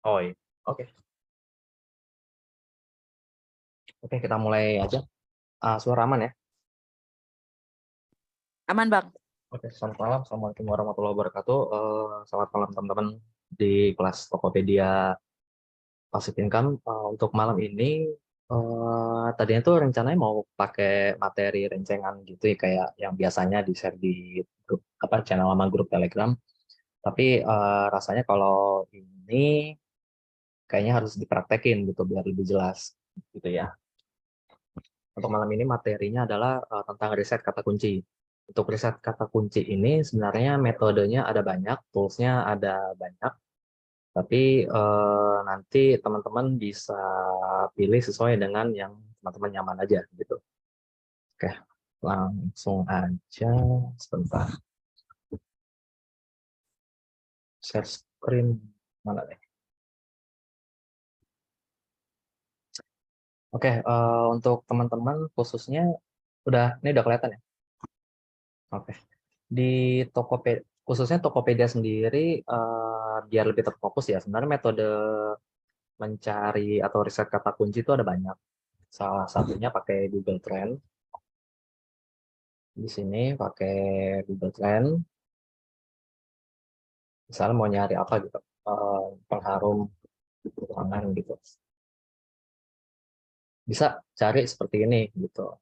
Oh iya, oke. Oke, kita mulai aja. Suara aman ya? Aman, Bang. Oke, selamat malam. Assalamualaikum warahmatullahi wabarakatuh. Selamat malam teman-teman di kelas Tokopedia Passive Income. Untuk malam ini, tadinya tuh rencananya mau pakai materi rencengan gitu ya, kayak yang biasanya di-share di grup, channel lama grup Telegram. Tapi rasanya kalau ini kayaknya harus dipraktekin gitu biar lebih jelas gitu ya. Untuk malam ini materinya adalah tentang riset kata kunci. Untuk riset kata kunci ini sebenarnya metodenya ada banyak, toolsnya ada banyak, tapi nanti teman-teman bisa pilih sesuai dengan yang teman-teman nyaman aja gitu. Oke, langsung aja sebentar. Share screen mana nih? Oke, untuk teman-teman khususnya ini udah kelihatan ya? Oke. Di Tokopedia, khususnya Tokopedia sendiri, biar lebih terfokus ya, sebenarnya metode mencari atau riset kata kunci itu ada banyak. Salah satunya pakai Google Trend. Di sini pakai Google Trend, misalnya mau nyari apa gitu, pengharum ruangan gitu. Bisa cari seperti ini gitu.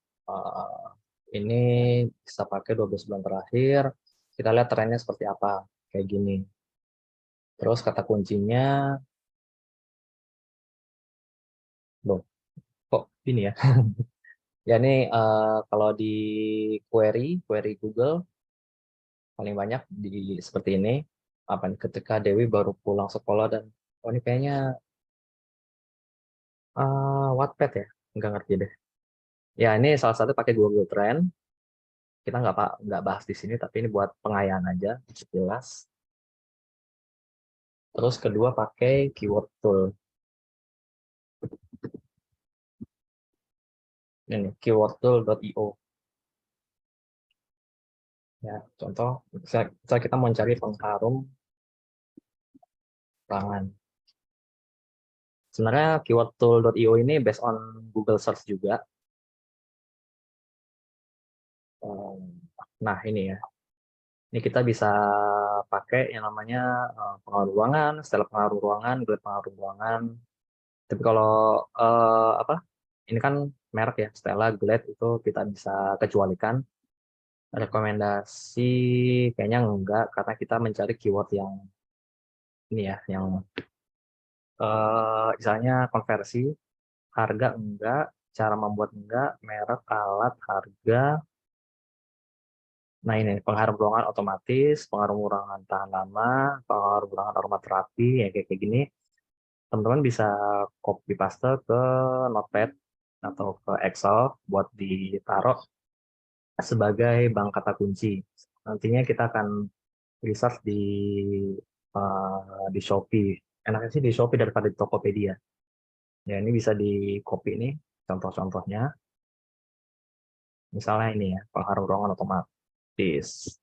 Ini bisa pakai 12 bulan terakhir, kita lihat trennya seperti apa, kayak gini. Terus kata kuncinya, loh, kok ini ya? Ya ini kalau di query Google paling banyak di seperti ini. Apa nih, ketika Dewi baru pulang sekolah dan oh ini kayaknya Wattpad ya, nggak ngerti deh. Ya ini salah satu pakai Google Trend. Kita nggak bahas di sini, tapi ini buat pengayaan aja, jelas. Terus kedua pakai keyword tool. Ini keywordtool.io. Ya, contoh, misalnya kita mau cari pengharum ruangan. Sebenarnya keywordtool.io ini based on Google Search juga. Nah, ini ya. Ini kita bisa pakai yang namanya pengaruh ruangan, style pengaruh ruangan, grade pengaruh ruangan. Tapi kalau apa? Ini kan merek ya, Stella, Glade itu kita bisa kecualikan. Rekomendasi kayaknya enggak, karena kita mencari keyword yang ini ya, yang misalnya konversi, harga enggak, cara membuat enggak, merek, alat, harga. Nah ini pengharum ruangan otomatis, pengharum ruangan tahan lama, pengharum ruangan aromaterapi, ya kayak gini. Teman-teman bisa copy paste ke Notepad atau ke Excel buat ditaruh sebagai bank kata kunci. Nantinya kita akan research di Shopee. Enaknya sih di Shopee daripada di Tokopedia. Ya ini bisa di copy nih contoh-contohnya. Misalnya ini ya, pengharum ruangan otomatis.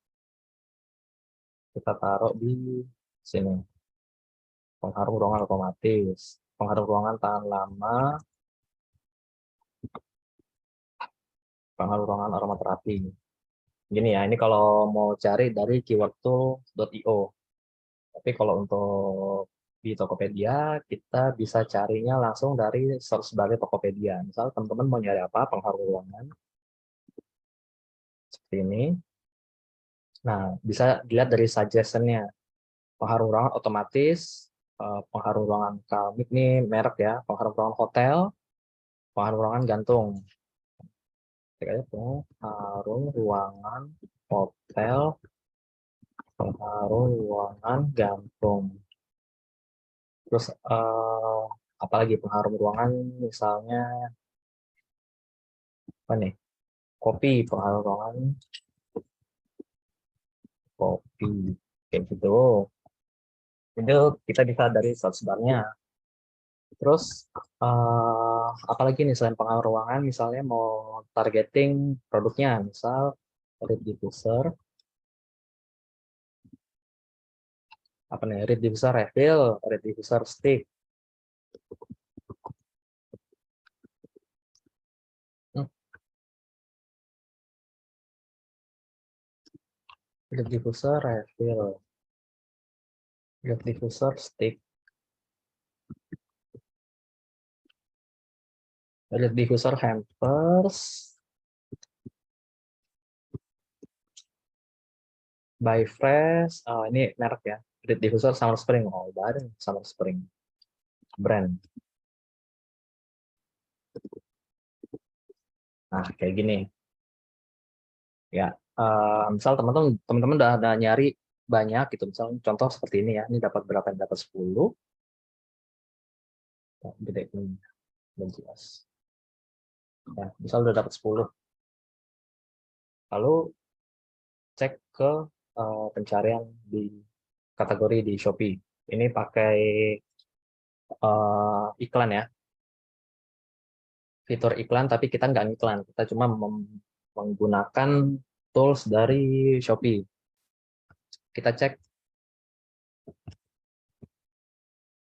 Kita taruh di sini. Pengharum ruangan otomatis. Pengharum ruangan tahan lama, pengharum ruangan aromaterapi. Gini ya, ini kalau mau cari dari keywordtool.io. Tapi kalau untuk di Tokopedia, kita bisa carinya langsung dari search dari Tokopedia. Misal teman-teman mau nyari apa, pengharum ruangan, seperti ini. Nah, bisa dilihat dari suggestion-nya. Pengharum ruangan otomatis, pengharum ruangan keramik nih, merek ya, pengharum ruangan hotel, pengharum ruangan gantung. Kayaknya pengharum ruangan hotel, pengharum ruangan gantung. Terus apalagi pengharum ruangan, misalnya apa nih? Kopi, pengharum ruangan kopi, kayak gitu. Itu kita bisa dari search bar-nya. Terus apalagi nih selain pengharum ruangan, misalnya mau targeting produknya, misal dari diffuser apa nih? Reed diffuser refill, Reed diffuser stick. Hmm, Reed diffuser refill, Reed diffuser stick, Reed diffuser hampers, by Fresh. Oh, ini merek ya. Reed diffuser Summer Spring. Oh, bareng Summer Spring brand. Nah, kayak gini ya. Misal teman-teman udah nyari banyak gitu. Misal contoh seperti ini ya. Ini dapat berapa? Dapat 10. Oh, gede ini, belum jelas. Ya, misal udah dapat 10. Lalu cek ke pencarian di kategori di Shopee. Ini pakai iklan ya, fitur iklan, tapi kita nggak iklan. Kita cuma menggunakan tools dari Shopee. Kita cek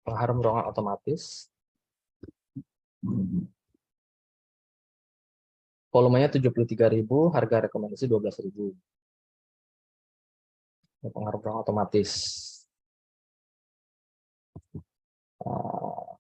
pengharum ruangan otomatis. Volumenya 73.000, harga rekomendasi 12.000. Pengharum ruangan otomatis. Uh,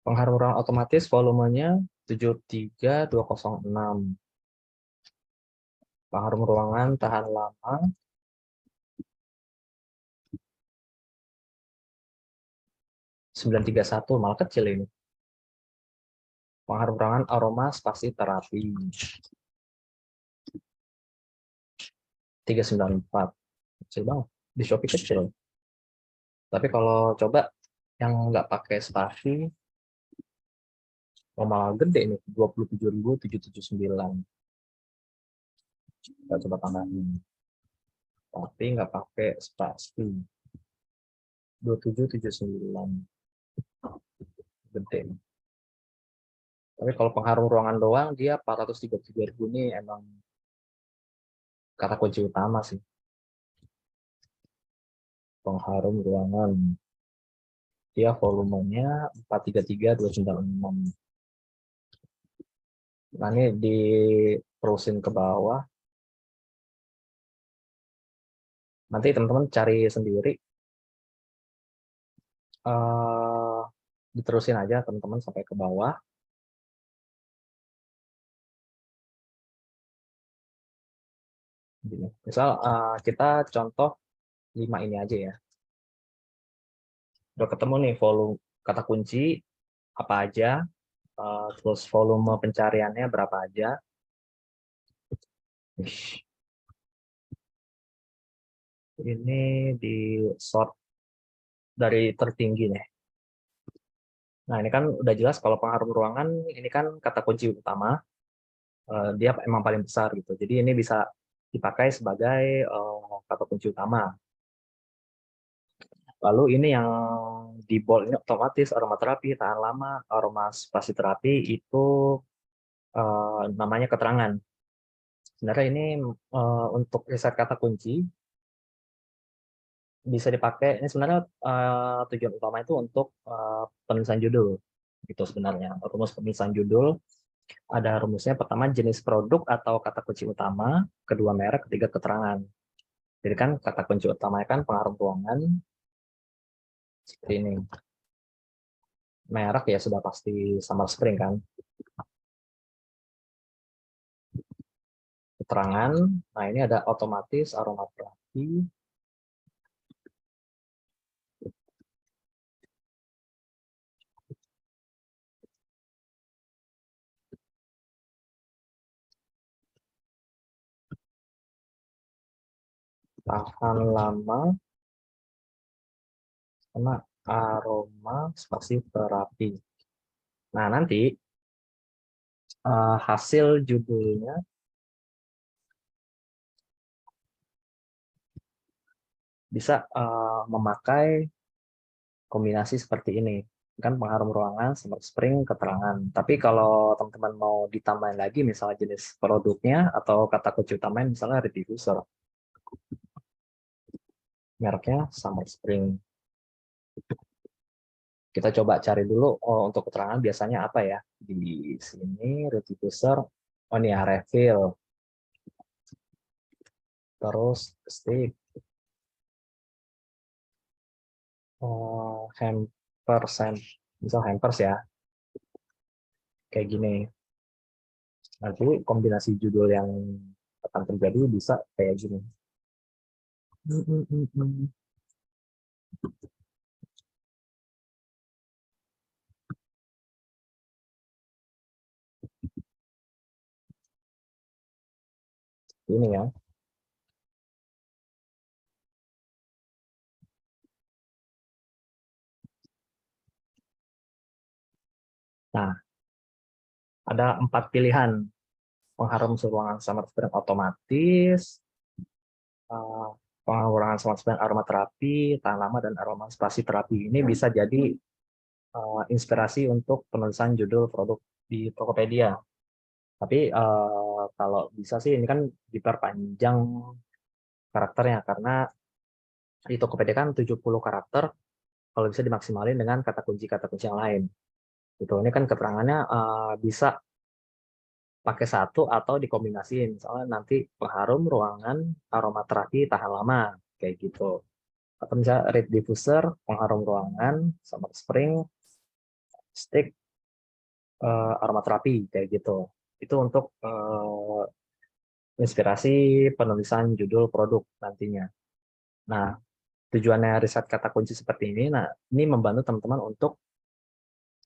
Pengharum ruangan otomatis volumenya 73206. Pengharum ruangan tahan lama 931, malah kecil ini. Pengharum ruangan aroma spasi terapi 394. Kecil banget. Di Shopee kecil. Tapi kalau coba yang nggak pakai spasi, oh malah gede nih, 27.779. Kita coba tambahin. Tapi nggak pakai spasi. 2779. Gede. Tapi kalau pengharum ruangan doang, dia 433.000 ini emang kata kunci utama sih. Pengharum ruangan. Dia volumenya 433.296. Nah, ini diterusin ke bawah. Nanti teman-teman cari sendiri. Uh, Diterusin aja teman-teman sampai ke bawah. Gini. Misal kita contoh 5 ini aja ya. Udah ketemu nih volume kata kunci apa aja, terus volume pencariannya berapa aja. Ini di sort dari tertinggi nih. Nah, ini kan udah jelas kalau pengharum ruangan ini kan kata kunci utama, dia emang paling besar gitu. Jadi ini bisa dipakai sebagai kata kunci utama. Lalu ini yang di bold ini otomatis aromaterapi, tahan lama, aroma spasi terapi itu namanya keterangan. Sebenarnya ini untuk riset kata kunci bisa dipakai. Ini sebenarnya tujuan utama itu untuk penulisan judul gitu sebenarnya. Rumus penulisan judul ada rumusnya, pertama jenis produk atau kata kunci utama, kedua merek, ketiga keterangan. Jadi kan kata kunci utamanya kan pengharum ruangan seperti ini. Merek ya sudah pasti Summer Spring kan. Keterangan, nah ini ada otomatis aromaterapi, tahan lama, sama aroma spasi terapi. Nah nanti hasil judulnya bisa memakai kombinasi seperti ini. Kan pengharum ruangan, smart spring, keterangan. Tapi kalau teman-teman mau ditambahin lagi, misalnya jenis produknya atau kata kunci utamanya, misalnya red diffuser. Mereknya Summer Spring. Kita coba cari dulu untuk keterangan biasanya apa ya. Di sini red diffuser, oh ini ya, refill. Terus stick, hampers, misal hampers ya, kayak gini. Nanti kombinasi judul yang akan terjadi bisa kayak gini. Ini ya. Nah, ada 4 pilihan pengharum ruangan summer spring otomatis, eh, pengharum ruangan summer spring aromaterapi, tahan lama, dan aroma spasi terapi. Ini bisa jadi inspirasi untuk penulisan judul produk di Tokopedia. Tapi kalau bisa sih ini kan diperpanjang karakternya, karena di Tokopedia kan 70 karakter, kalau bisa dimaksimalin dengan kata kunci yang lain. Gitu. Ini kan keterangannya bisa pakai satu atau dikombinasiin. Misalnya nanti pengharum ruangan aromaterapi tahan lama, kayak gitu. Atau misalnya red diffuser, pengharum ruangan, summer spring, stick, aromaterapi, kayak gitu. Itu untuk inspirasi penulisan judul produk nantinya. Nah, tujuannya riset kata kunci seperti ini, nah ini membantu teman-teman untuk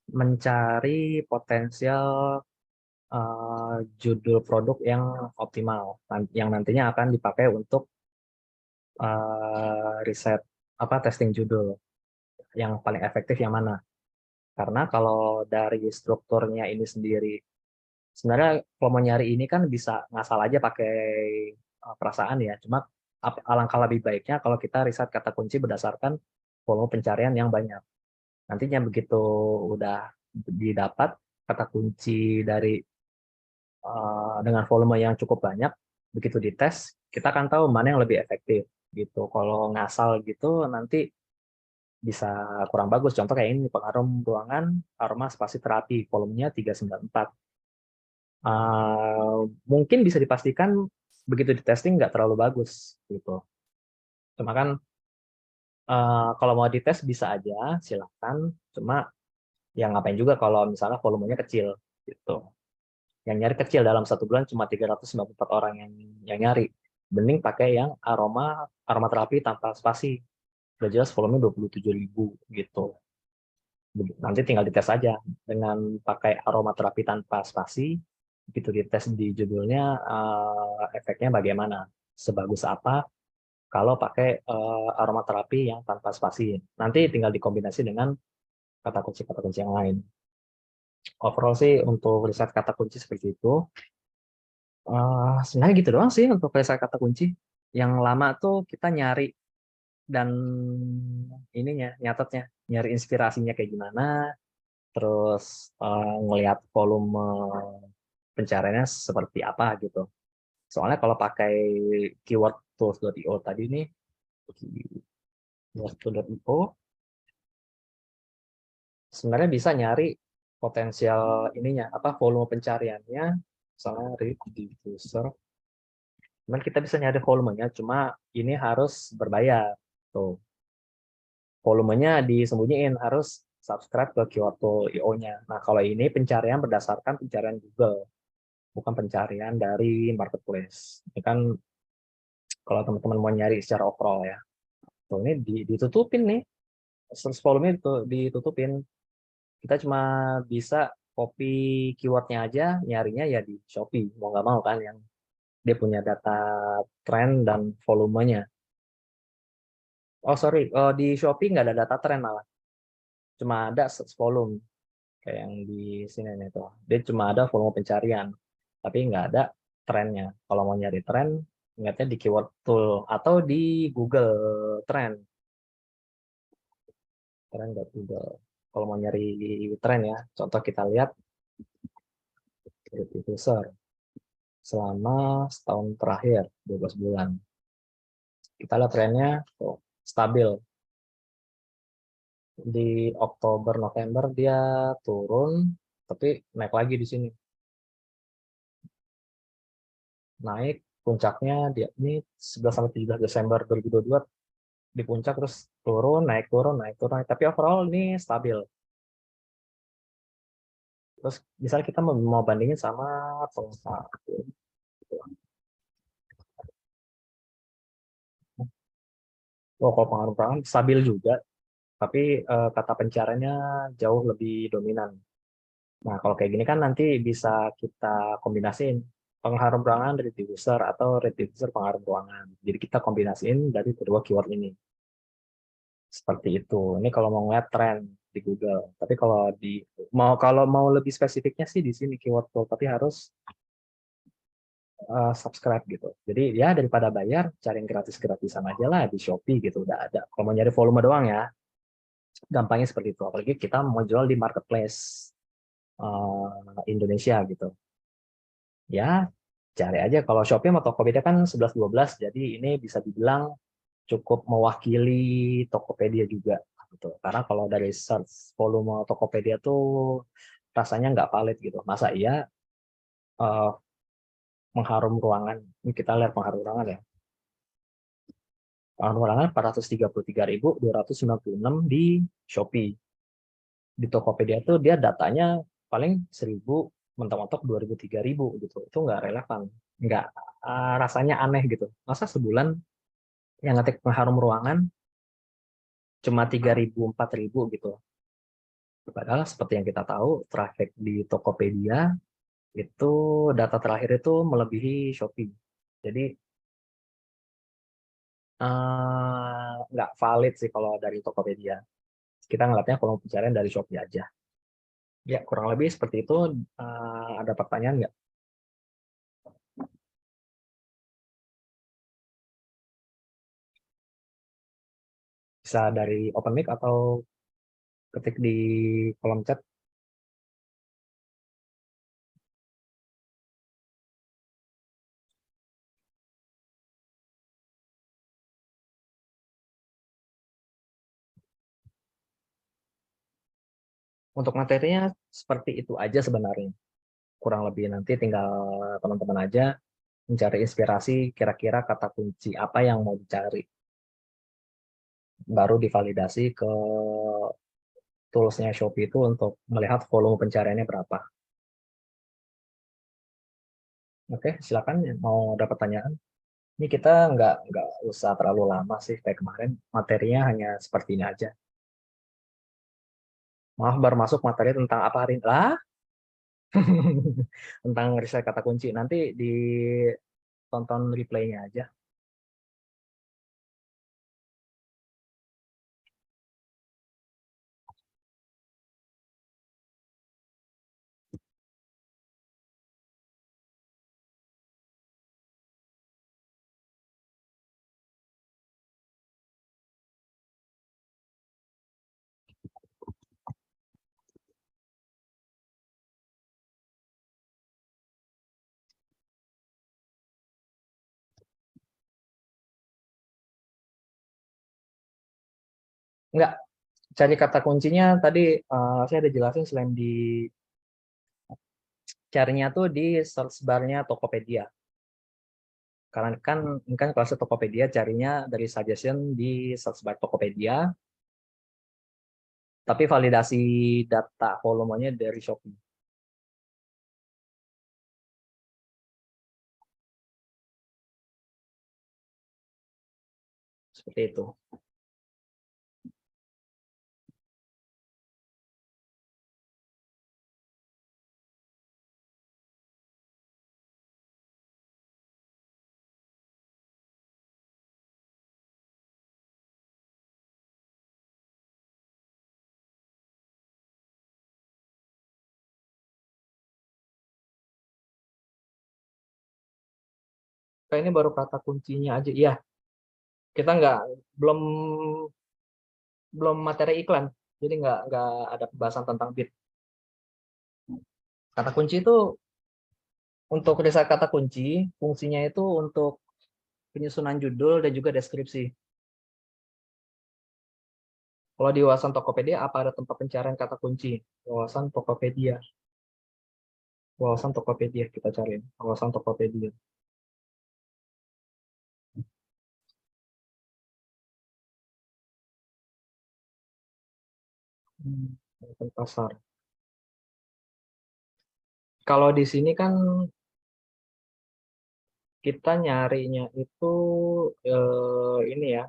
mencari potensial judul produk yang optimal, yang nantinya akan dipakai untuk riset apa testing judul yang paling efektif yang mana. Karena kalau dari strukturnya ini sendiri, sebenarnya kalau mau nyari ini kan bisa ngasal aja pakai perasaan ya. Cuma alangkah lebih baiknya kalau kita riset kata kunci berdasarkan volume pencarian yang banyak. Nantinya begitu udah didapat kata kunci dari dengan volume yang cukup banyak, begitu dites, kita akan tahu mana yang lebih efektif gitu. Kalau ngasal gitu nanti bisa kurang bagus. Contoh kayak ini, pengharum ruangan aroma spasi terapi, volumenya 394. Mungkin bisa dipastikan begitu di testing nggak terlalu bagus gitu. Cuma kan kalau mau dites bisa aja, silakan. Cuma ya ngapain juga kalau misalnya volumenya kecil gitu. Yang nyari kecil dalam 1 bulan cuma 394 orang yang nyari. Mending pakai yang aromaterapi tanpa spasi. Udah jelas volumenya 27.000 gitu. Nanti tinggal dites aja dengan pakai aromaterapi tanpa spasi. Begitu dites di judulnya efeknya bagaimana, sebagus apa kalau pakai aromaterapi yang tanpa spasi. Nanti tinggal dikombinasi dengan kata kunci yang lain. Overall sih untuk riset kata kunci seperti itu. Sebenarnya gitu doang sih untuk riset kata kunci. Yang lama tuh kita nyari dan ininya nyatetnya, nyari inspirasinya kayak gimana, terus ngelihat volume pencariannya seperti apa gitu. Soalnya kalau pakai keyword tools.io tadi nih, keyword.io sebenarnya bisa nyari potensial ininya, apa volume pencariannya, misalnya read diffuser. Cuman kita bisa nyari volumenya, cuma ini harus berbayar. Tuh, volumenya disembunyiin, harus subscribe ke keyword.io-nya. Nah, kalau ini pencarian berdasarkan pencarian Google, bukan pencarian dari marketplace. Ini kan kalau teman-teman mau nyari secara overall ya. Tuh, ini ditutupin nih, search volume itu ditutupin. Kita cuma bisa copy keywordnya aja, nyarinya ya di Shopee. Mau nggak mau kan, yang dia punya data tren dan volumenya. Oh sorry, di Shopee nggak ada data tren malah. Cuma ada search volume. kayak yang di sini nih tuh. Dia cuma ada volume pencarian, tapi nggak ada trennya. Kalau mau nyari tren, ingatnya di keyword tool atau di Google Trend, trend.google. Kalau mau nyari tren ya, contoh kita lihat Creative User selama setahun terakhir, 12 bulan. Kita lihat trennya tuh, stabil. Di Oktober, November dia turun, tapi naik lagi di sini. Naik, puncaknya dia ini 11 sampai 17 Desember 2022 di puncak, terus turun, naik, turun, naik, turun, naik. Tapi overall ini stabil. Terus misalnya kita mau bandingin sama pengusaha. Oh, kalau pengaruh perangan stabil juga, tapi kata pencariannya jauh lebih dominan. Nah, kalau kayak gini kan nanti bisa kita kombinasiin pengaruh ruangan dari diffuser atau red diffuser pengaruh ruangan. Jadi kita kombinasiin dari kedua keyword ini. Seperti itu. Ini kalau mau ngeliat tren di Google. Tapi kalau mau lebih spesifiknya sih di sini keyword tool, tapi harus subscribe gitu. Jadi ya daripada bayar, cari yang gratis-gratisan aja lah di Shopee gitu udah ada. Kalau mau nyari volume doang ya, gampangnya seperti itu. Apalagi kita mau jual di marketplace Indonesia gitu. Ya, cari aja. Kalau Shopee sama Tokopedia kan 11-12, jadi ini bisa dibilang cukup mewakili Tokopedia juga gitu. Karena kalau dari search volume Tokopedia tuh rasanya nggak valid gitu. Masa iya eh, mengharum ruangan? Ini kita lihat mengharum ruangan ya. Mengharum ruangan 433.296 di Shopee. Di Tokopedia tuh dia datanya paling 1.000, mentok-mentok 2.000, 3.000 gitu. Itu nggak relevan. Nggak, rasanya aneh gitu. Masa sebulan yang ngetik pengharum ruangan cuma 3.000, 4.000 gitu. Padahal seperti yang kita tahu, traffic di Tokopedia itu data terakhir itu melebihi Shopee. Jadi nggak valid sih kalau dari Tokopedia. Kita ngeliatnya kalau pencarian dari Shopee aja. Ya, kurang lebih seperti itu. Ada pertanyaan nggak? Bisa dari open mic atau ketik di kolom chat. Untuk materinya seperti itu aja sebenarnya. Kurang lebih nanti tinggal teman-teman aja mencari inspirasi kira-kira kata kunci apa yang mau dicari. Baru divalidasi ke toolsnya Shopee itu untuk melihat volume pencariannya berapa. Oke, silakan mau ada pertanyaan. Ini kita nggak usah terlalu lama sih kayak kemarin. Materinya hanya seperti ini aja. Maaf, baru masuk materi tentang apa hari ini? Lah, tentang riset kata kunci. Nanti ditonton replaynya aja. Nggak, cari kata kuncinya tadi saya ada jelasin selain di carinya tuh di search bar-nya Tokopedia. Karena kan ini kan kelas Tokopedia carinya dari suggestion di search bar Tokopedia, tapi validasi data volumenya dari Shopee. Seperti itu. Kayak ini baru kata kuncinya aja. Iya, kita belum belum materi iklan, jadi nggak ada pembahasan tentang bid. Kata kunci itu untuk riset kata kunci, fungsinya itu untuk penyusunan judul dan juga deskripsi. Kalau di wawasan Tokopedia, apa ada tempat pencarian kata kunci? Wawasan Tokopedia. Wawasan Tokopedia kita cari. Wawasan Tokopedia. Pasar. Kalau di sini kan kita nyarinya itu ini ya.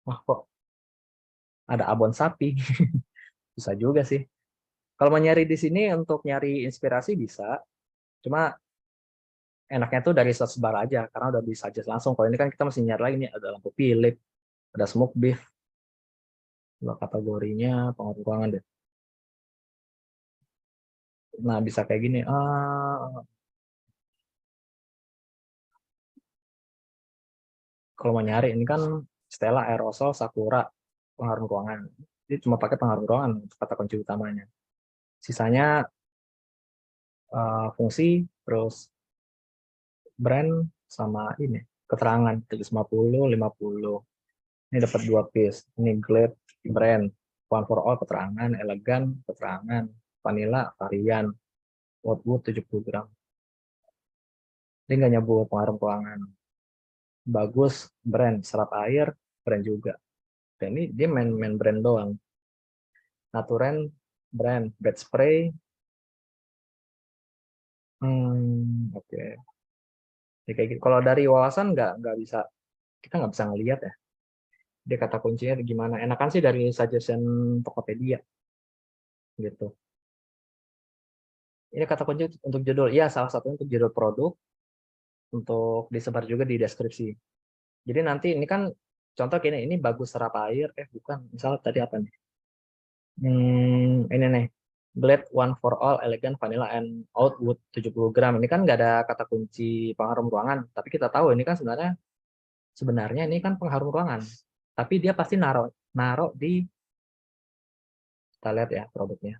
Wah, kok ada abon sapi? Bisa juga sih. Kalau mau nyari di sini untuk nyari inspirasi bisa. Cuma enaknya tuh dari search bar aja karena udah bisa aja langsung. Kalau ini kan kita masih nyari lagi nih, ada lampu Philips, ada smoke beef. Kalau kategorinya pengaruh ruangan deh. Nah, bisa kayak gini. Kalau mau nyari ini kan Stella, aerosol, Sakura, pengharum ruangan. Ini cuma pakai pengharum ruangan untuk kata kunci utamanya. Sisanya fungsi, terus brand, sama ini keterangan, tulis 50, 50. Ini dapat 2 piece. Ini Glade, brand, One for All, keterangan, elegan, keterangan, vanilla, varian, Woodwood 70 gram. Ini nggak nyebut pengharum ruangan. Bagus, brand, serap air, brand juga. Dan ini dia main brand doang. Naturen, brand, bed spray. Oke. Ya, kayak gitu. Kalau dari wawasan nggak bisa, kita nggak bisa ngelihat ya. Dia kata kuncinya gimana. Enakan sih dari suggestion Tokopedia gitu. Ini kata kunci untuk judul. Iya, salah satunya untuk judul produk, untuk disebar juga di deskripsi. Jadi nanti ini kan contoh gini, ini bagus serap air, bukan. Misalnya tadi apa nih? Ini nih. Glade One for All, Elegant Vanilla and Outwood 70 gram. Ini kan nggak ada kata kunci pengharum ruangan, tapi kita tahu ini kan sebenarnya ini kan pengharum ruangan. Tapi dia pasti naruh di, kita lihat ya produknya.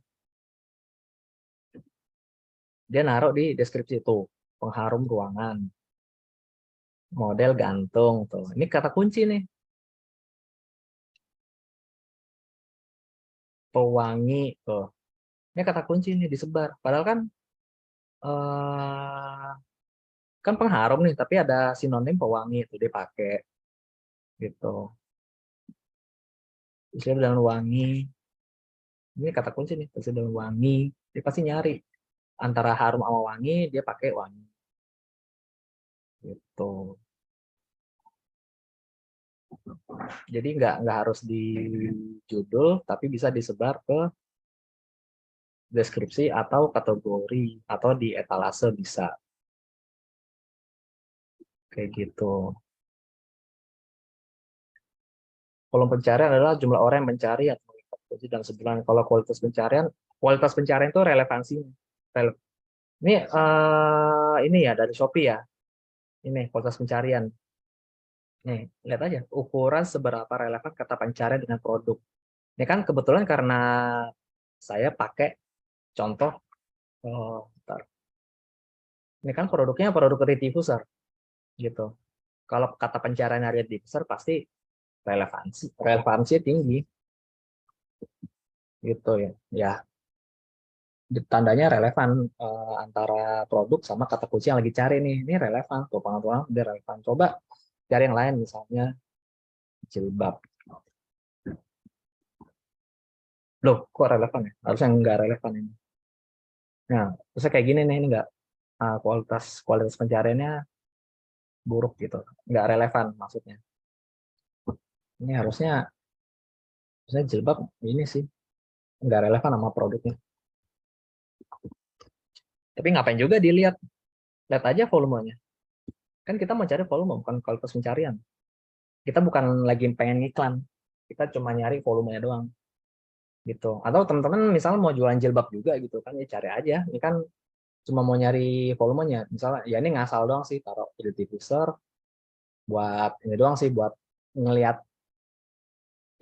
Dia naruh di deskripsi itu, pengharum ruangan. Model gantung tuh. Ini kata kunci nih. Pewangi tuh. Ini kata kunci nih disebar. Padahal kan eh kan pengharum nih, tapi ada sinonim pewangi itu dipakai gitu. Istilah dalam wangi. Ini kata kunci nih, istilah dalam wangi. Dia pasti nyari antara harum sama wangi, dia pakai wangi gitu. Jadi nggak harus di judul, tapi bisa disebar ke deskripsi atau kategori atau di etalase bisa kayak gitu. Kolom pencarian adalah jumlah orang yang mencari atau melihat posisi dalam sebulan. Kalau kualitas pencarian itu relevansinya. Ini ini ya dari Shopee ya. Ini kualitas pencarian. Nih, lihat aja ukuran seberapa relevan kata pencarian dengan produk. Ini kan kebetulan karena saya pakai contoh, bentar. Ini kan produknya produk diffuser gitu. Kalau kata pencarian area diffuser pasti relevansi tinggi gitu ya. Ya, tandanya relevan antara produk sama kata kunci yang lagi cari nih. Ini relevan tuh pengetahuan dia relevan. Coba cari yang lain misalnya jilbab. Loh, kok relevan ya? Harusnya nggak relevan ini. Nah, terus kayak gini nih, ini nggak kualitas pencariannya buruk gitu, nggak relevan maksudnya. Ini harusnya jilbab ini sih nggak relevan sama produknya. Tapi ngapain juga dilihat, lihat aja volumenya. Kan kita mau cari volume bukan kualitas pencarian. Kita bukan lagi pengen iklan, kita cuma nyari volumenya doang gitu. Atau teman-teman misalnya mau jualan jilbab juga gitu kan, ya cari aja. Ini kan cuma mau nyari volumenya, misalnya ya ini ngasal doang sih, taruh di diffuser buat ini doang sih, buat ngelihat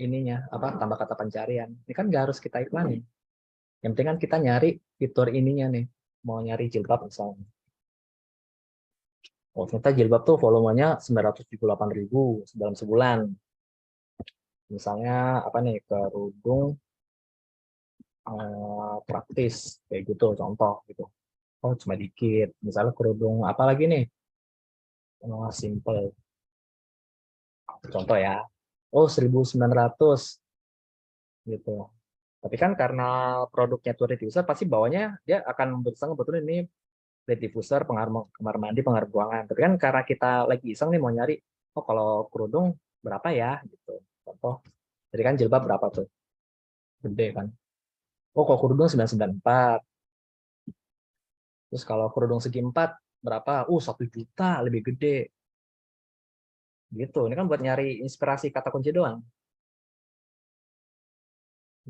ininya apa tambah kata pencarian. Ini kan nggak harus kita iklanin. Yang penting kan kita nyari fitur ininya nih. Mau nyari jilbab misalnya. Oh, ternyata jilbab tuh volumenya 978.000 dalam sebulan. Misalnya apa nih, kerudung praktis kayak gitu contoh gitu. Oh, cuma dikit. Misalnya kerudung apa lagi nih? Oh, simple. Contoh ya. Oh, 1.900 gitu. Tapi kan karena produknya tuh diffuser, pasti bawahnya dia akan berusaha ngebetulin ini led diffuser, pengaruh kamar mandi, pengaruh ruangan. Tapi kan karena kita lagi iseng nih mau nyari, oh kalau kerudung berapa ya gitu. Contoh, jadi kan jilbab berapa tuh? Gede kan. Oh kalau kerudung 994. Terus kalau kerudung segi 4 berapa? 1 juta, lebih gede. Gitu. Ini kan buat nyari inspirasi kata kunci doang.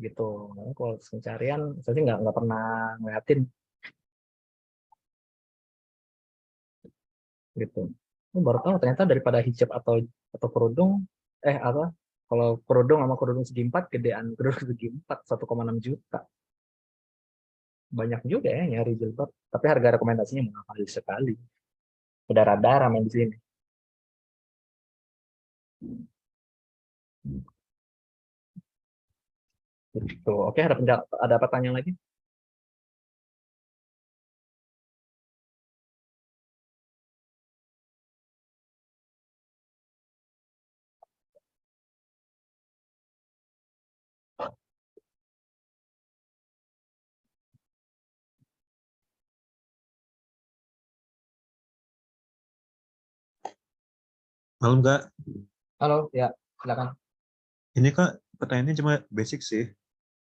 Gitu. Nah, kalau pencarian, saya sih nggak pernah ngeliatin gitu. Baru tahu ternyata daripada hijab atau kerudung, apa? Kalau kerudung sama kerudung segi 4 gedean kerudung segi 4 1,6 juta. Banyak juga ya nyari jilbab. Tapi harga rekomendasinya mahal sekali. Berdarah-darah main di sini. Gitu. Oke, ada pertanyaan lagi? Malam Kak, Halo, ya, silakan. ini Kak pertanyaannya cuma basic sih.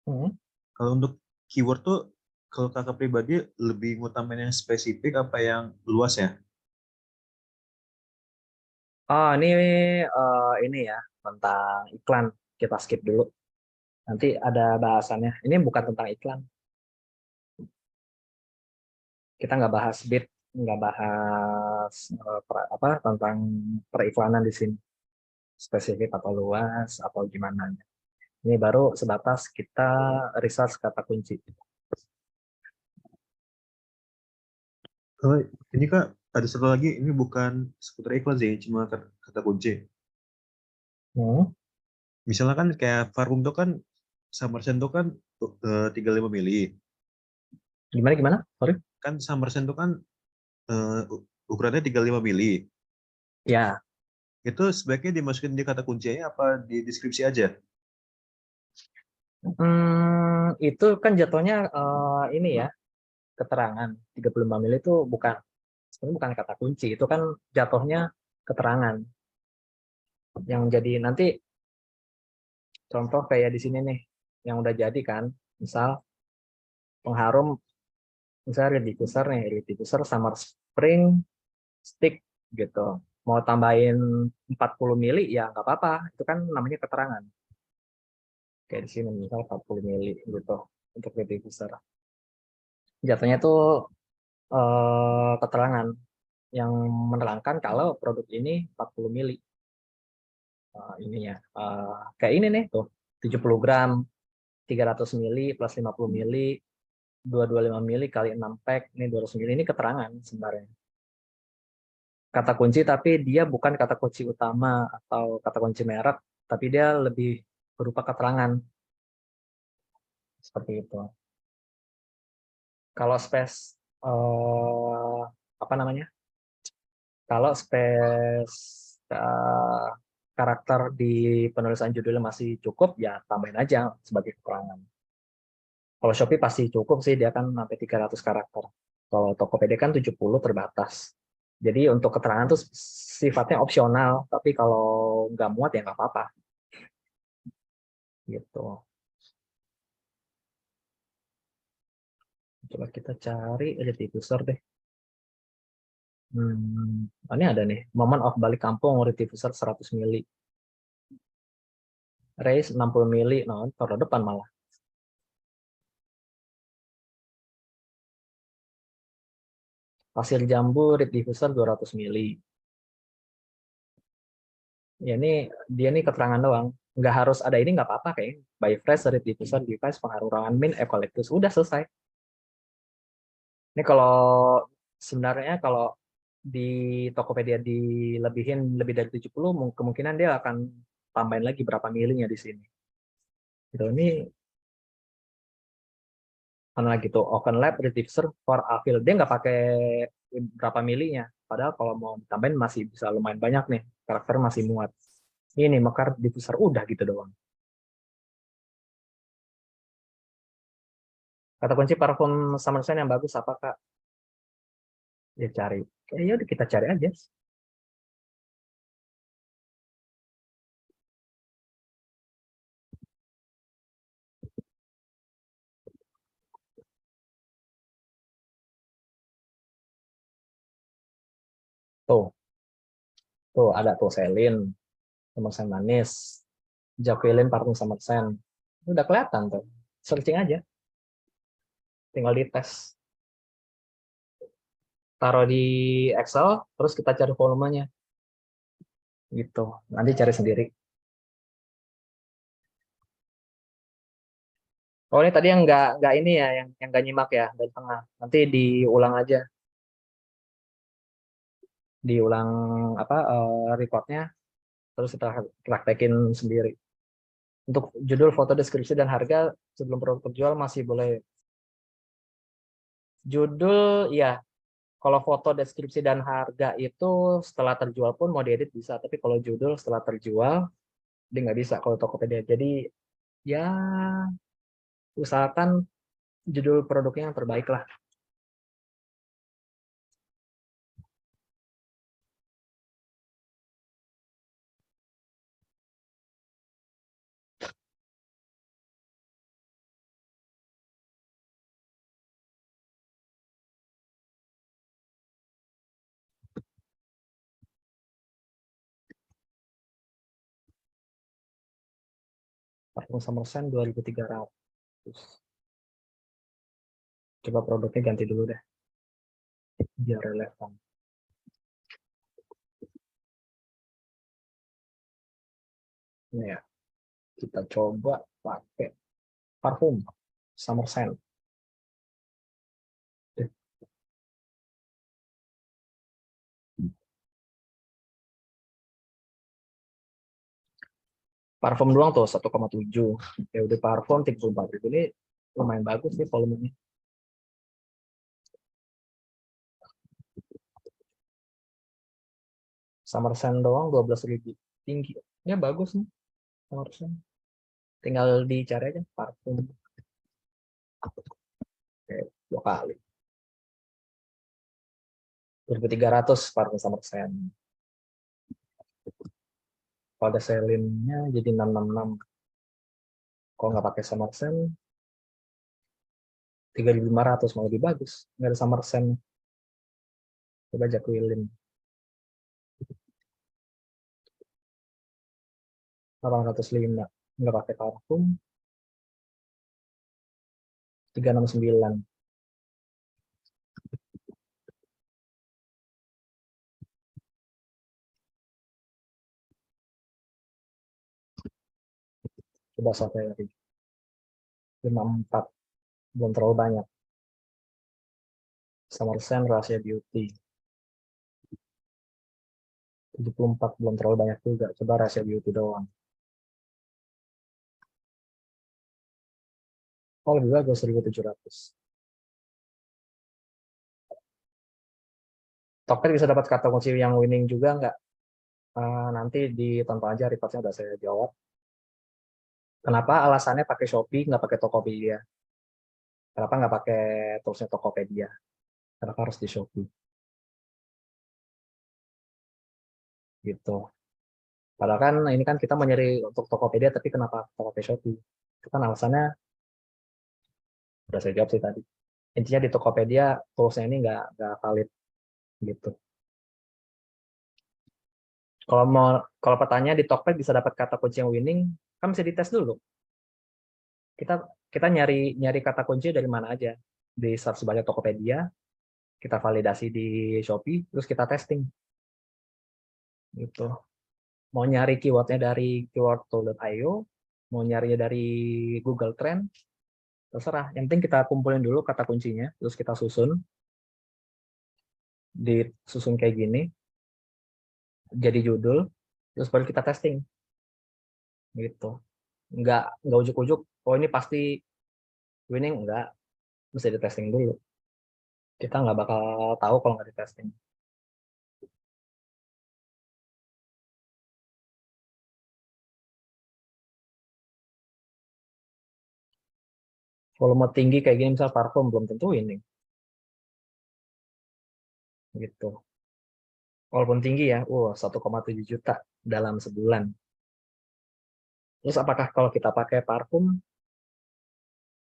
Hmm. Kalau untuk keyword tuh, kalau Kakak pribadi lebih ngutamain yang spesifik apa yang luas ya? Oh, ini ya tentang iklan. Kita skip dulu. Nanti ada bahasannya. Ini bukan tentang iklan. Kita nggak bahas bid, nggak bahas apa tentang periklanan di sini. Spesifik atau luas atau gimana. Ini baru sebatas kita research kata kunci. Kalau ini Kak, ada satu lagi, ini bukan seputar iklan sih, cuma kata kunci. Hmm. Misalnya kan kayak Varum tuh kan, Summersen tuh kan 35 mili. Gimana gimana? Sorry. Kan Summersen tuh kan ukurannya 35 mili. Ya, Itu sebaiknya dimasukin di kata kuncinya apa di deskripsi aja? itu kan jatuhnya ini ya keterangan 35 mili itu sebenarnya bukan kata kunci, itu kan jatuhnya keterangan yang jadi nanti contoh kayak di sini nih yang udah jadi kan, misal pengharum, misalnya Reed diffuser nih, Reed diffuser Summer Spring Stick gitu. Mau tambahin 40 mili ya nggak apa-apa, itu kan namanya keterangan. Kayak di sini misal 40 mili gitu untuk Reed diffuser. Jatuhnya tuh keterangan yang menerangkan kalau produk ini 40 mili ininya. Kayak ini nih tuh 70 gram 300 mili plus 50 mili 225 mili kali 6 pack ini 200 mili, ini keterangan sebenarnya. Kata kunci tapi dia bukan kata kunci utama atau kata kunci merek, tapi dia lebih berupa keterangan seperti itu. Kalau apa namanya? Kalau karakter di penulisan judulnya masih cukup, ya tambahin aja sebagai keterangan. Kalau Shopee pasti cukup sih, dia kan sampai 300 karakter. Kalau Tokopedia kan 70 terbatas. Jadi untuk keterangan tuh sifatnya opsional, tapi kalau nggak muat ya nggak apa-apa. Gitu. Coba kita cari aja di user deh. Ini ada nih, Moment of Balik Kampung, Retifuser 100 mili. Race 60 mili, nah taruh depan malah. Pasir jambu rib diffuser 200 mili. Ya ini dia nih keterangan doang. Nggak harus ada ini nggak apa-apa kayak by fresh rib diffuser device pengaruh ruangan min eucalyptus. Udah selesai. Ini kalau sebenarnya kalau di Tokopedia dilebihin lebih dari 70, kemungkinan dia akan tambahin lagi berapa milinya di sini. Gitu. Ini mana lagi tuh Open Lab Diffuser for Avil. Dia nggak pakai berapa milinya. Padahal kalau mau ditambahin masih bisa lumayan banyak nih. Karakter masih muat. Ini mekar diffuser udah gitu doang. Kata kunci parfum Summer Scent yang bagus apa Kak? Ya cari. Ya udah kita cari aja. Tuh, tuh ada tuh Celine, Summer Scent manis, Jacqueline parfum Summer Scent. Udah kelihatan tuh. Searching aja. Tinggal dites. Taruh di Excel, terus kita cari volumenya. Gitu. Nanti cari sendiri. Oh ini tadi yang nggak ini ya, yang nggak nyimak ya dari tengah. Nanti diulang aja, diulang apa recordnya, terus kita praktekin sendiri. Untuk judul, foto, deskripsi dan harga sebelum produk terjual masih boleh. Judul ya, kalau foto, deskripsi dan harga itu setelah terjual pun mau diedit bisa, tapi kalau judul setelah terjual dia nggak bisa kalau Tokopedia. Jadi ya usahakan judul produknya yang terbaik lah. Parfum Summer Scent 2.300. Coba produknya ganti dulu deh, biar relevan. Ini ya, kita coba pakai parfum Summer Scent. Parfum doang tuh 1,7. Ya udah parfum 34.000 ini lumayan bagus sih volumenya. Summer Scent doang 12.000, tinggi. Ya bagus nih Summer Scent. Tinggal dicari aja parfum. Oke, 2 kali. 1.300 parfum Summer Scent. Kalau ada Celine-nya jadi 666. Kalau nggak pakai Summer Scent 3.500 mau lebih bagus. Nggak ada Summer Scent. Coba Jacqueline 805. Nggak pakai parfum 369. Coba Safari 54. Belum terlalu banyak. Summer Scent Rahasia Beauty 74, belum terlalu banyak juga. Coba Rahasia Beauty doang. Oh lebih bagus 1.700. Tokped bisa dapat kata kunci yang winning juga nggak? Nanti ditonton aja reportnya udah saya jawab. Kenapa alasannya pakai Shopee nggak pakai Tokopedia? Kenapa nggak pakai toolsnya Tokopedia? Kenapa harus di Shopee? Gitu. Padahal kan ini kan kita mau nyari untuk Tokopedia, tapi kenapa kita pakai Shopee? Itu kan alasannya udah saya jawab sih tadi. Intinya di Tokopedia toolsnya ini nggak valid gitu. Kalau pertanyaan di Tokped bisa dapat kata kunci yang winning, kan bisa dites dulu. Kita kita nyari nyari kata kunci dari mana aja. Di search banyak Tokopedia, kita validasi di Shopee, terus kita testing gitu. Mau nyari keywordnya dari keywordtool.io, mau nyarinya dari Google Trend, terserah. Yang penting kita kumpulin dulu kata kuncinya, terus kita susun, disusun kayak gini, jadi judul, terus baru kita testing gitu. Nggak ujuk-ujuk, oh ini pasti winning, enggak, mesti di testing dulu. Kita nggak bakal tahu kalau nggak di testing. Volume tinggi kayak gini, misal parfum, belum tentu winning gitu. Walaupun tinggi ya, 1,7 juta dalam sebulan. Terus apakah kalau kita pakai parfum,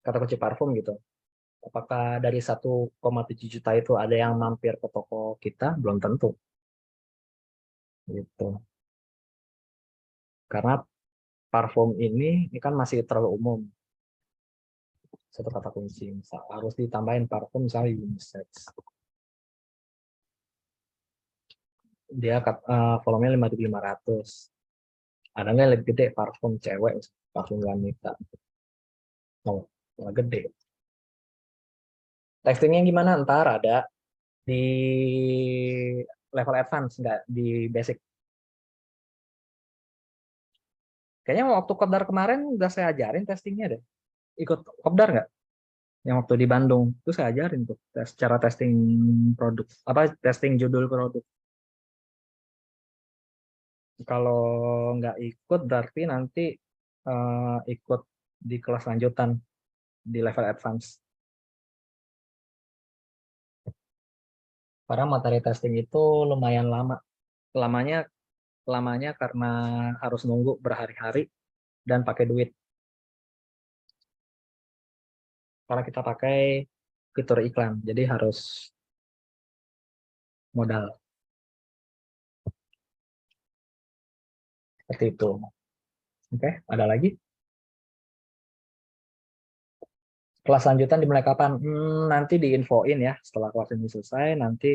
kata kunci parfum gitu, apakah dari 1,7 juta itu ada yang mampir ke toko kita? Belum tentu gitu. Karena parfum ini kan masih terlalu umum. Satu kata kunci, misal harus ditambahin parfum misalnya unisex. Dia volumenya 5.500. Ada nggak yang lebih gede parfum cewek, parfum wanita? Oh, nggak gede. Testingnya gimana? Ntar ada di level advance, nggak di basic. Kayaknya waktu kopdar kemarin udah saya ajarin testingnya deh. Ikut kopdar nggak? Yang waktu di Bandung, itu saya ajarin tuh cara testing produk, apa testing judul produk. Kalau nggak ikut berarti nanti ikut di kelas lanjutan di level advance. Karena materi testing itu lumayan lama. Lamanya lamanya karena harus nunggu berhari-hari dan pakai duit. Karena kita pakai fitur iklan, jadi harus modal. Seperti itu. Oke, ada lagi? Kelas lanjutan dimulai kapan? Nanti diinfoin ya setelah kelas ini selesai. Nanti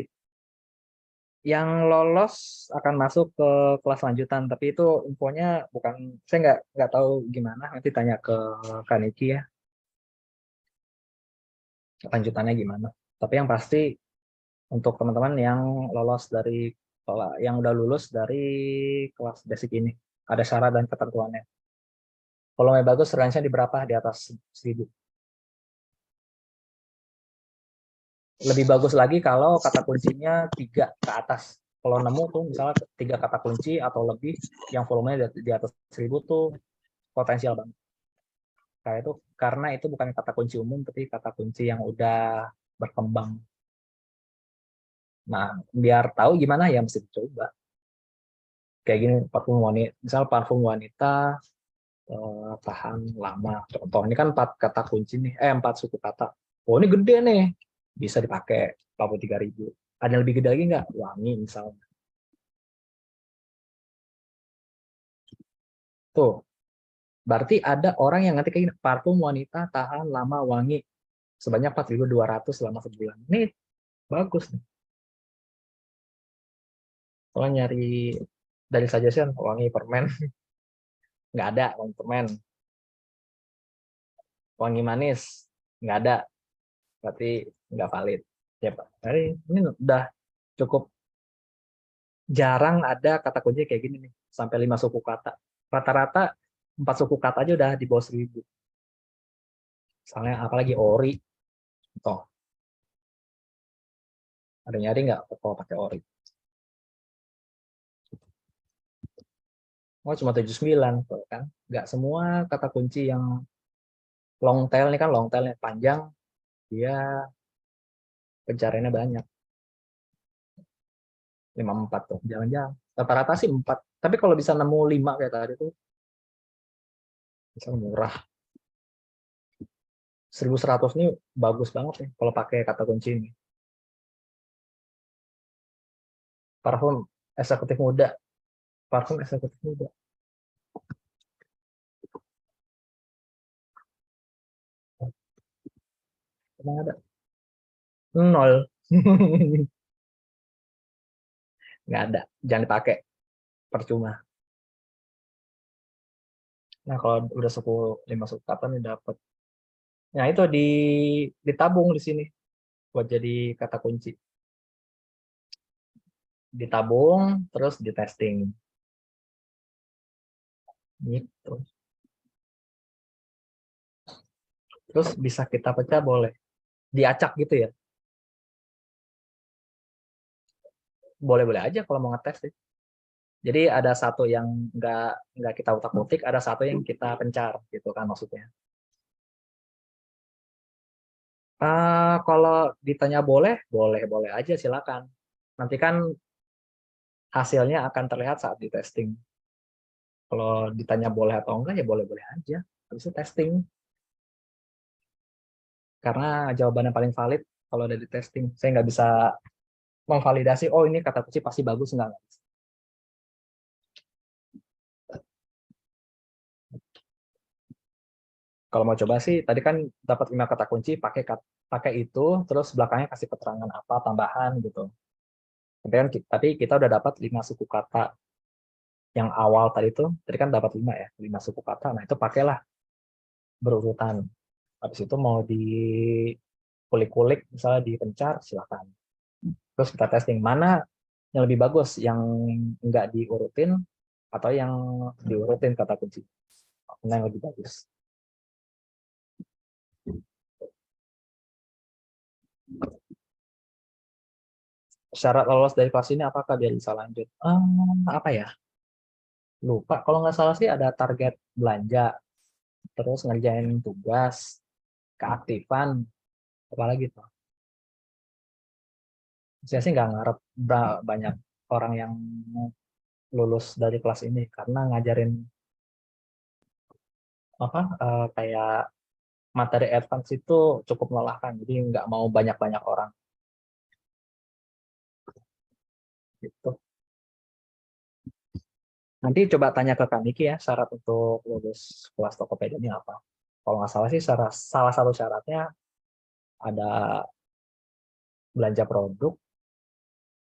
yang lolos akan masuk ke kelas lanjutan, tapi itu infonya bukan, saya nggak tahu gimana. Nanti tanya ke Kaniki ya, lanjutannya gimana. Tapi yang pasti untuk teman-teman yang lolos dari yang udah lulus dari kelas basic ini, ada syarat dan ketentuannya. Volume bagus, range-nya di berapa? Di atas 1.000. Lebih bagus lagi kalau kata kuncinya 3 ke atas. Kalau nemu tuh misalnya 3 kata kunci atau lebih yang volumenya di atas 1.000 tuh potensial banget. Kayak itu karena itu bukan kata kunci umum tapi kata kunci yang udah berkembang. Nah, biar tahu gimana ya mesti dicoba. Kayak gini parfum wanita, misal parfum wanita tahan lama. Contoh ini kan 4 kata kunci nih, 4 suku kata. Oh ini gede nih, bisa dipakai 43.000. Ada yang lebih gede lagi nggak? Wangi misalnya. Tuh, berarti ada orang yang nanti kayak gini, parfum wanita tahan lama wangi sebanyak 4.200 selama sebulan. Ini bagus nih. Kalau nyari dari suggestion wangi permen, nggak ada wangi permen. Wangi manis, nggak ada. Berarti nggak valid. Ya, Pak. Jadi ini udah cukup jarang ada kata kunci kayak gini nih. Sampai 5 suku kata. Rata-rata 4 suku kata aja udah di bawah 1.000. Misalnya apalagi ori. Toh, ada nyari nggak kalau pakai ori? Oh, cuma 79. Tuh, kan. Nggak semua kata kunci yang long tail ini kan long tailnya panjang, dia pencariannya banyak. 54 tuh, jangan-jangan. Rata-rata sih 4. Tapi kalau bisa nemu 5 kayak tadi tuh, bisa murah. 1.100 ini bagus banget nih kalau pakai kata kunci ini. Parfum eksekutif muda. Parfum eksekutif muda. Emang ada? Nol. Nggak ada, jangan dipakai, percuma. Nah, kalau udah 5 suku kata nih dapat. Nah, itu ditabung di sini buat jadi kata kunci. Ditabung, terus di testing. Gitu. Terus bisa kita pecah boleh. Diacak gitu ya. Boleh-boleh aja kalau mau ngetes sih. Jadi ada satu yang nggak kita utak-utik, ada satu yang kita pencar gitu kan maksudnya. Kalau ditanya boleh, boleh aja silakan. Nanti kan hasilnya akan terlihat saat di testing. Kalau ditanya boleh atau enggak ya boleh-boleh aja. Habis itu testing. Karena jawaban yang paling valid kalau ada di testing. Saya nggak bisa memvalidasi, oh ini kata kunci pasti bagus, enggak. Kalau mau coba sih, tadi kan dapat 5 kata kunci, pakai itu, terus belakangnya kasih keterangan apa, tambahan gitu. Tapi kita udah dapat 5 suku kata yang awal tadi kan dapat 5 ya, 5 suku kata. Nah itu pakailah berurutan. Habis itu mau dikulik-kulik, misalnya dipencar, silakan. Terus kita testing mana yang lebih bagus, yang nggak diurutin atau yang diurutin kata kunci. Mana yang lebih bagus. Syarat lolos dari kelas ini apakah biar bisa lanjut? Apa ya? Lupa. Kalau nggak salah sih ada target belanja, terus ngerjain tugas, keaktifan, apalagi tuh. Saya sih nggak ngarep banyak orang yang lulus dari kelas ini karena ngajarin apa kayak materi advance itu cukup melelahkan, jadi nggak mau banyak-banyak orang gitu. Nanti coba tanya ke Kak Niki ya syarat untuk lulus kelas Tokopedia ini apa. Kalau nggak salah sih salah satu syaratnya ada belanja produk,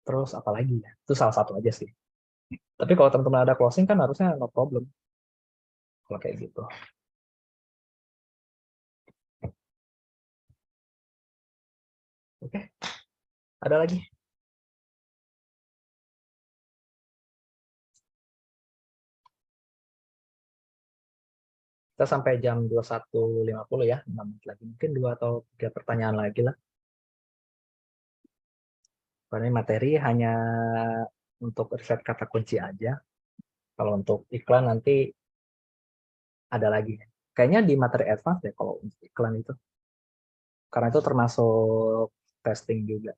terus apa lagi ya? Itu salah satu aja sih. Tapi kalau teman-teman ada closing kan harusnya no problem kalau kayak gitu. Oke, ada lagi? Kita sampai jam 21.50 ya, 6 menit lagi. Mungkin 2 atau 3 pertanyaan lagi lah. Karena ini materi hanya untuk riset kata kunci aja. Kalau untuk iklan nanti ada lagi. Kayaknya di materi advance ya kalau untuk iklan itu. Karena itu termasuk testing juga.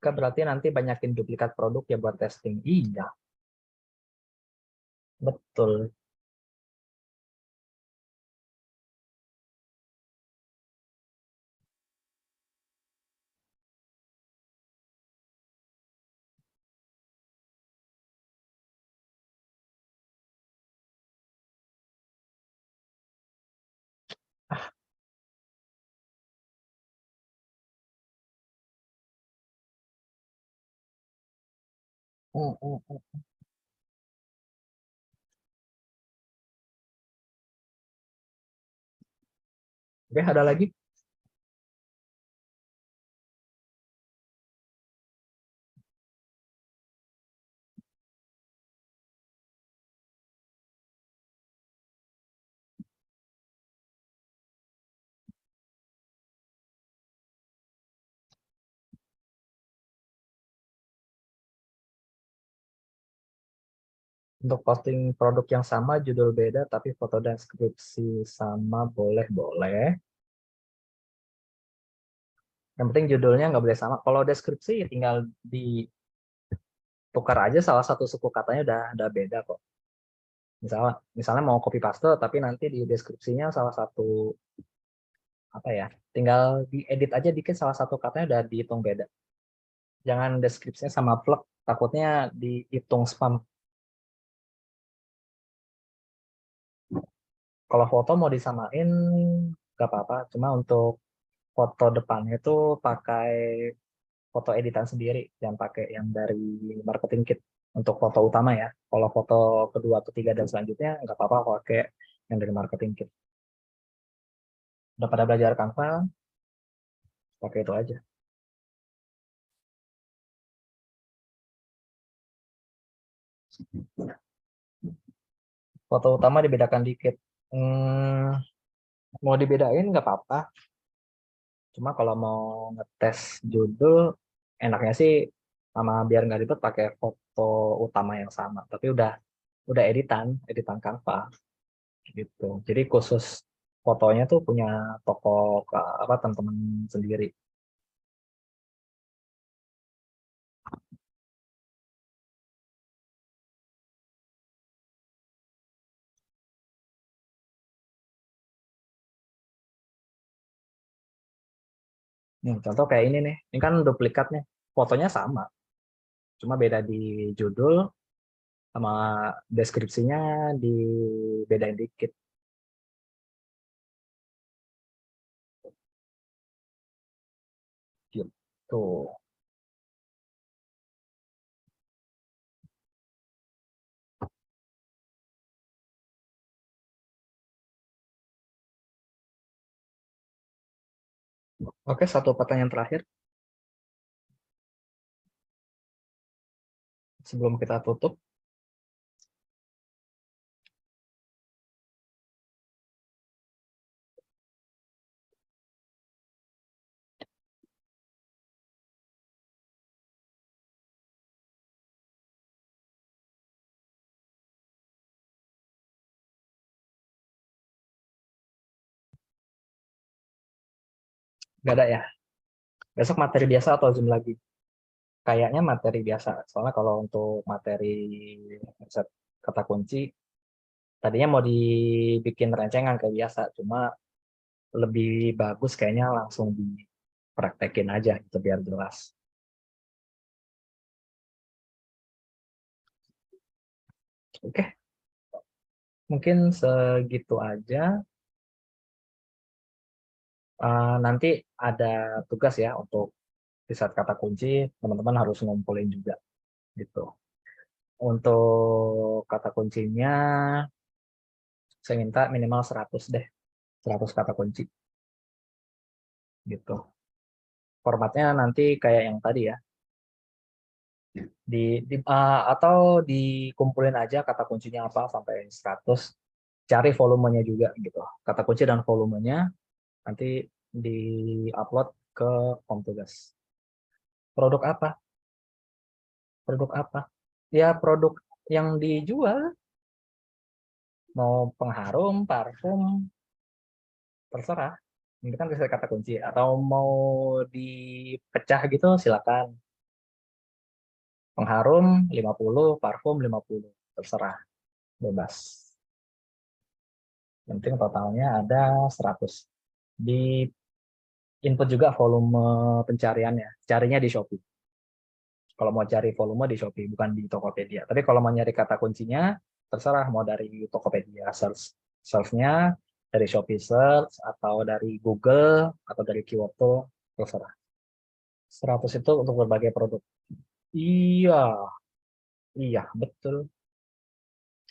Berarti nanti banyakin duplikat produk ya buat testing. Iya, betul. Hmm. Oke, ada lagi? Untuk posting produk yang sama, judul beda, tapi foto dan deskripsi sama, boleh-boleh. Yang penting judulnya nggak boleh sama. Kalau deskripsi tinggal ditukar aja salah satu suku katanya udah beda kok. Misalnya mau copy paste tapi nanti di deskripsinya salah satu apa ya, tinggal diedit aja dikit salah satu katanya udah dihitung beda. Jangan deskripsinya sama plug, takutnya dihitung spam. Kalau foto mau disamain nggak apa-apa, cuma untuk foto depannya itu pakai foto editan sendiri, jangan pakai yang dari marketing kit untuk foto utama ya. Kalau foto kedua, ketiga, dan selanjutnya nggak apa-apa pakai yang dari marketing kit. Udah pada belajar Canva, pakai itu aja. Foto utama dibedakan dikit. Mau dibedain nggak apa-apa. Cuma kalau mau ngetes judul, enaknya sih sama biar nggak ribet pakai foto utama yang sama. Tapi udah editan Canva gitu. Jadi khusus fotonya tuh punya toko apa teman-teman sendiri. Contoh kayak ini nih, ini kan duplikat nih, fotonya sama, cuma beda di judul sama deskripsinya dibedain dikit. Gitu. Oke, satu pertanyaan terakhir sebelum kita tutup. Gak ada ya? Besok materi biasa atau Zoom lagi? Kayaknya materi biasa. Soalnya kalau untuk materi set kata kunci, tadinya mau dibikin rencengan kayak biasa, cuma lebih bagus kayaknya langsung dipraktekin aja gitu biar jelas. Oke, mungkin segitu aja. Nanti ada tugas ya untuk di saat kata kunci, teman-teman harus ngumpulin juga gitu. Untuk kata kuncinya, saya minta minimal 100 deh, 100 kata kunci gitu. Formatnya nanti kayak yang tadi ya, atau dikumpulin aja kata kuncinya apa sampai 100, cari volumenya juga gitu. Kata kunci dan volumenya nanti di-upload ke Home Tugas. Produk apa? Produk apa? Ya produk yang dijual, mau pengharum, parfum, terserah. Ini kan bisa kata kunci. Atau mau dipecah gitu, silakan. Pengharum 50, parfum 50. Terserah, bebas. Yang penting totalnya ada 100. Di input juga volume pencariannya. Carinya di Shopee. Kalau mau cari volume di Shopee, bukan di Tokopedia. Tapi kalau mau nyari kata kuncinya, terserah mau dari Tokopedia search-nya, dari Shopee search, atau dari Google, atau dari keyword tool, terserah. 100 itu untuk berbagai produk. Iya, iya, betul.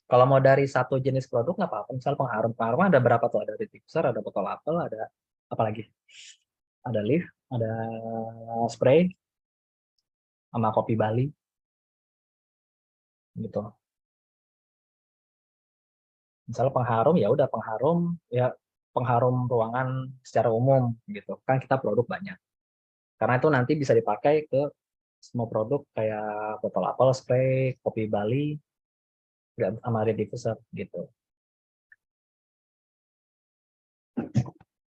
Kalau mau dari satu jenis produk, nggak apa-apa. Misal pengharum. Pengharum ada berapa tuh? Ada diffuser, ada botol apel, ada apa lagi? Ada leaf, ada spray, sama kopi Bali, gitu. Misalnya pengharum, ya udah pengharum, ya pengharum ruangan secara umum, gitu. Kan kita produk banyak. Karena itu nanti bisa dipakai ke semua produk kayak botol apel, spray, kopi Bali, sama red diffuser, gitu.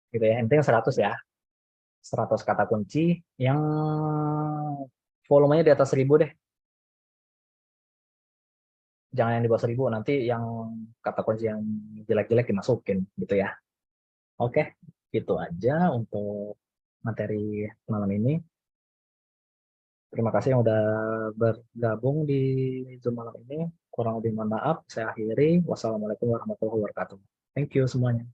Gitu ya, intinya 100 ya. 100 kata kunci yang volumenya di atas 1000 deh. Jangan yang di bawah 1000, nanti yang kata kunci yang jelek-jelek dimasukin gitu ya. Oke, itu aja untuk materi malam ini. Terima kasih yang udah bergabung di Zoom malam ini. Kurang lebih mohon maaf. Saya akhiri. Wassalamualaikum warahmatullahi wabarakatuh. Thank you semuanya.